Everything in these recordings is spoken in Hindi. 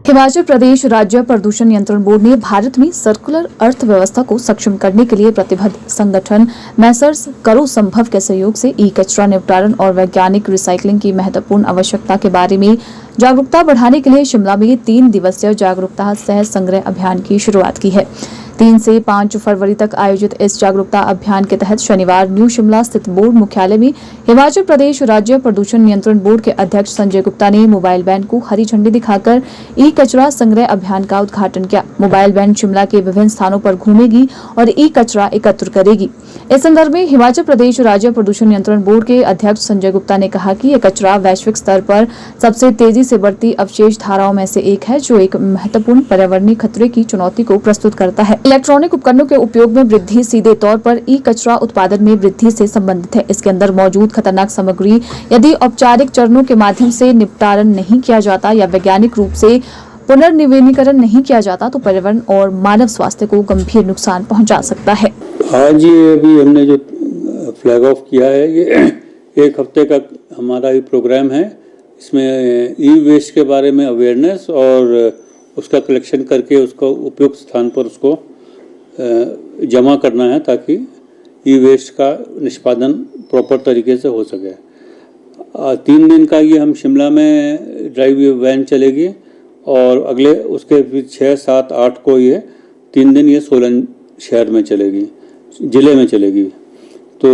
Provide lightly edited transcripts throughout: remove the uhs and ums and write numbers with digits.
हिमाचल प्रदेश राज्य प्रदूषण नियंत्रण बोर्ड ने भारत में सर्कुलर अर्थव्यवस्था को सक्षम करने के लिए प्रतिबद्ध संगठन मैसर्स करो संभव के सहयोग से ई कचरा निपटारण और वैज्ञानिक रिसाइकलिंग की महत्वपूर्ण आवश्यकता के बारे में जागरूकता बढ़ाने के लिए शिमला में 3 दिवसीय जागरूकता सह संग्रह अभियान की शुरुआत की है। 3 से 5 फरवरी तक आयोजित इस जागरूकता अभियान के तहत शनिवार न्यू शिमला स्थित बोर्ड मुख्यालय में हिमाचल प्रदेश राज्य प्रदूषण नियंत्रण बोर्ड के अध्यक्ष संजय गुप्ता ने मोबाइल वैन को हरी झंडी दिखाकर ई कचरा संग्रह अभियान का उद्घाटन किया। मोबाइल वैन शिमला के विभिन्न स्थानों पर घूमेगी और ई कचरा एकत्र करेगी। इस संदर्भ में हिमाचल प्रदेश राज्य प्रदूषण नियंत्रण बोर्ड के अध्यक्ष संजय गुप्ता ने कहा कि यह कचरा वैश्विक स्तर पर सबसे तेजी से बढ़ती अवशेष धाराओं में से एक है, जो एक महत्वपूर्ण पर्यावरणीय खतरे की चुनौती को प्रस्तुत करता है। इलेक्ट्रॉनिक उपकरणों के उपयोग में वृद्धि सीधे तौर पर ई कचरा उत्पादन में वृद्धि से संबंधित है। इसके अंदर मौजूद खतरनाक सामग्री यदि औपचारिक चरणों के माध्यम से निपटारण नहीं किया जाता या वैज्ञानिक रूप से पुनर्नवीनीकरण नहीं किया जाता तो पर्यावरण और मानव स्वास्थ्य को गंभीर नुकसान पहुंचा सकता है। आज ये अभी हमने जो फ्लैग ऑफ किया है, ये 1 हफ्ते का हमारा ये प्रोग्राम है। इसमें ई वेस्ट के बारे में अवेयरनेस और उसका कलेक्शन करके उसको उपयुक्त स्थान पर उसको जमा करना है ताकि ई वेस्ट का निष्पादन प्रॉपर तरीके से हो सके। 3 दिन का ये हम शिमला में ड्राइव वैन चलेगी और अगले उसके फिर 6, 7, 8 को ये 3 दिन ये सोलन शहर में चलेगी, ज़िले में चलेगी। तो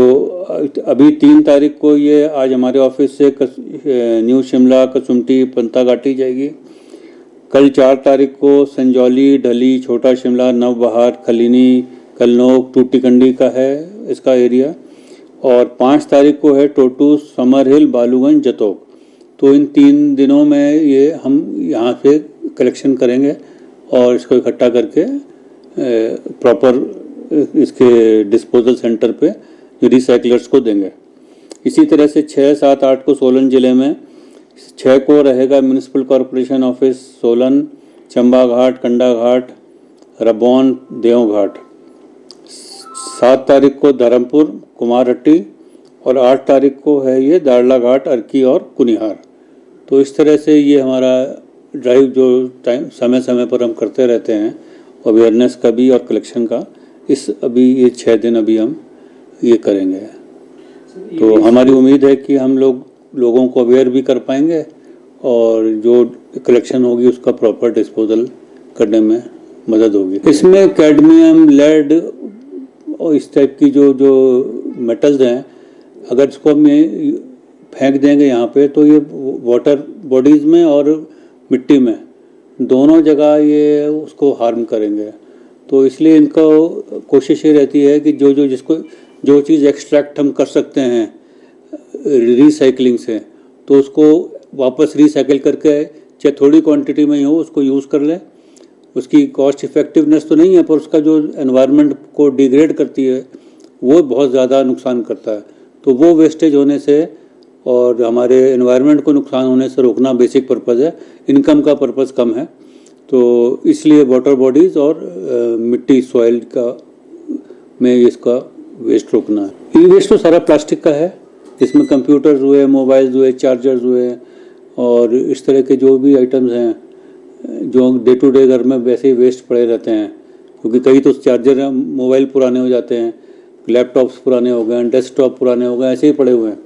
अभी 3 तारीख को ये आज हमारे ऑफिस से न्यू शिमला, कसुम्पटी, पंताघाटी जाएगी। कल 4 तारीख को संजौली, ढली, छोटा शिमला, नवबहार, खलीनी, कलनोक, टूटीकंडी का है इसका एरिया। और 5 तारीख को है टोटू, समर हिल, बालूगंज, जतोक। तो इन 3 दिनों में ये हम यहाँ से कलेक्शन करेंगे और इसको इकट्ठा करके प्रॉपर इसके डिस्पोजल सेंटर पे रिसाइकलर्स को देंगे। इसी तरह से 6, 7, 8 को सोलन ज़िले में 6 को रहेगा municipal corporation office Solan, Chamba Ghat, Kanda Ghat, Rabon, Dev Ghat. 7 तारीख को धर्मपुर, कुमारहट्टी और 8 तारीख को है ये दाड़ला घाट, अर्की और कुनिहार। तो इस तरह से ये हमारा ड्राइव जो समय समय पर हम करते रहते हैं अवेयरनेस का भी और कलेक्शन का, इस अभी ये 6 दिन अभी हम ये करेंगे। तो हमारी उम्मीद है कि हम लोगों को अवेयर भी कर पाएंगे और जो कलेक्शन होगी उसका प्रॉपर डिस्पोजल करने में मदद होगी। इसमें कैडमियम, लेड और इस टाइप की जो मेटल्स हैं, अगर इसको हम फेंक देंगे यहाँ पे तो ये वाटर बॉडीज़ में और मिट्टी में दोनों जगह ये उसको हार्म करेंगे। तो इसलिए इनको कोशिश ये रहती है कि जो चीज़ एक्सट्रैक्ट हम कर सकते हैं रिसाइकलिंग से, तो उसको वापस रिसाइकिल करके चाहे थोड़ी क्वांटिटी में ही हो उसको यूज़ कर लें। उसकी कॉस्ट इफ़ेक्टिवनेस तो नहीं है, पर उसका जो एनवायरनमेंट को डिग्रेड करती है वो बहुत ज़्यादा नुकसान करता है। तो वो वेस्टेज होने से और हमारे एनवायरनमेंट को नुकसान होने से रोकना बेसिक पर्पज़ है। इनकम का पर्पज़ कम है, तो इसलिए वाटर बॉडीज़ और मिट्टी सॉइल का में इसका वेस्ट रोकना है। ई वेस्ट तो सारा प्लास्टिक का है, इसमें कंप्यूटर्स हुए, मोबाइल्स हुए, चार्जर्स हुए और इस तरह के जो भी आइटम्स हैं जो डे टू डे घर में वैसे ही वेस्ट पड़े रहते हैं। क्योंकि कई तो चार्जर मोबाइल पुराने हो जाते हैं, लैपटॉप्स पुराने हो गए हैं, डेस्कटॉप पुराने हो गए, ऐसे ही पड़े हुए हैं।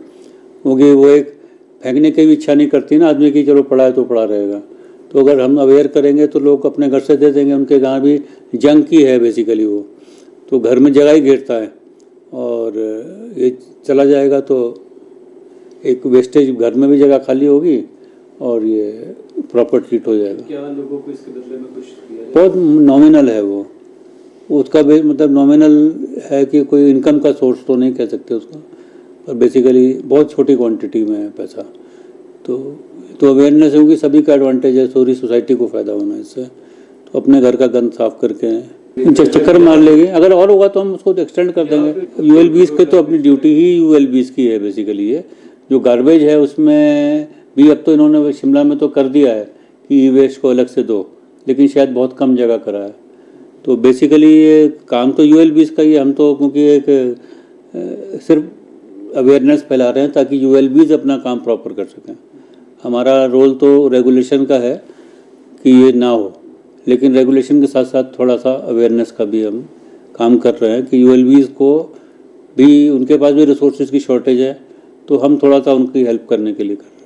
क्योंकि वो एक फेंकने की भी इच्छा नहीं करती ना आदमी की, चलो पड़ा है तो पड़ा रहेगा। तो अगर हम अवेयर करेंगे तो लोग अपने घर से दे देंगे। उनके जहाँ भी जंक ही है बेसिकली वो, तो घर में जगह ही घेरता है और ये चला जाएगा तो एक वेस्टेज घर में भी जगह खाली होगी और ये प्रॉपर ट्रीट हो जाएगा। क्या लोगों को इसके बदले में कुछ दिया जाए? बहुत नॉमिनल है वो, उसका मतलब नॉमिनल है कि कोई इनकम का सोर्स तो नहीं कह सकते उसका, पर बेसिकली बहुत छोटी क्वांटिटी में है पैसा। तो अवेयरनेस होगी, सभी का एडवांटेज है, सारी सोसाइटी को फ़ायदा होना है इससे। तो अपने घर का गंद साफ करके चक्कर मार लेंगे, अगर और होगा तो हम उसको एक्सटेंड कर देंगे। यूएलबीज़ के तो अपनी ड्यूटी ही यूएलबीज़ की है बेसिकली। ये जो गार्बेज है उसमें भी अब तो इन्होंने शिमला में तो कर दिया है कि ई वेस्ट को अलग से दो, लेकिन शायद बहुत कम जगह करा है। तो बेसिकली ये काम तो यूएलबीज़ का ही है। हम तो क्योंकि एक सिर्फ अवेयरनेस फैला रहे हैं ताकि यूएलबीज़ अपना काम प्रॉपर कर सकें। हमारा रोल तो रेगुलेशन का है कि ये ना हो, लेकिन रेगुलेशन के साथ साथ थोड़ा सा अवेयरनेस का भी हम काम कर रहे हैं कि यूएलबीज़ को भी, उनके पास भी रिसोर्सेज की शॉर्टेज है, तो हम थोड़ा सा उनकी हेल्प करने के लिए कर रहे हैं।